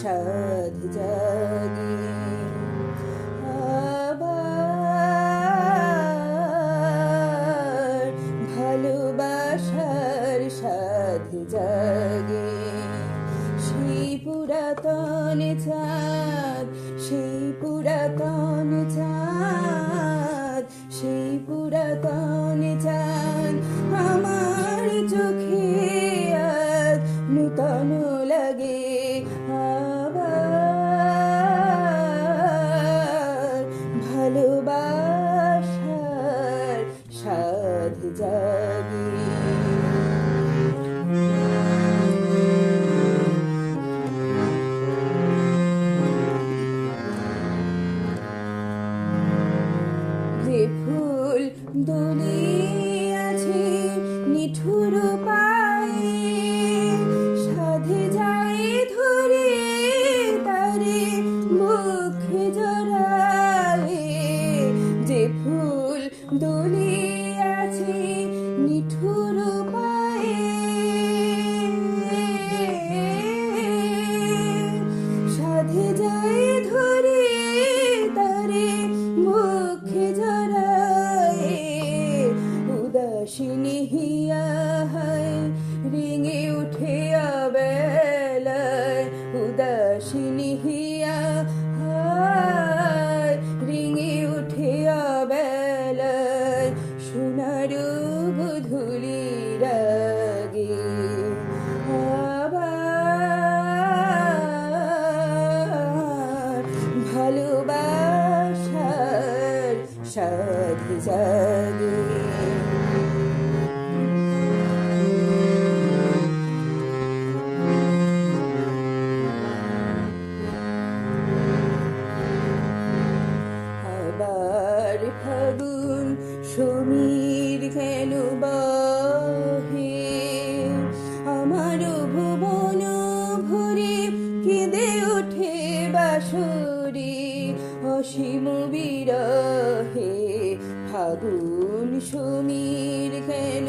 সাধ জাগে আবার ভালোবাসার সাধ জাগে সেই পুরাতন চাঁদ সেই পুরাতন চাঁদ সেই পুরাতন চাঁদ আমার চোখে আজ নূতন লাগে আবার ভালোবাসার সাধ জাগে যে ফুল দুলিয়ে আছে নিঠুর পায়ে সাধে যায় ধরে তারে মুখে জড়ায়ে যে ফুল দুলিয়ে আছে নিঠুর পায়ে সাধে যায় ধরে তারে মুখে জড়ায়ে উদাসীনী হিয়া হয় রেঙে উঠে বেলায় উদাসীনী হিয়া হয় রেঙে উঠে বেলায় সোনার গোধূলি রাগে আবার ভালোবাসার সাধ জাগে আবার ফাগুন সমীর কেন বহে আমার ভুবন ভরে কেঁদে ওঠে বাঁশরি অসীম বিরহে ফাগুন সমীর কেন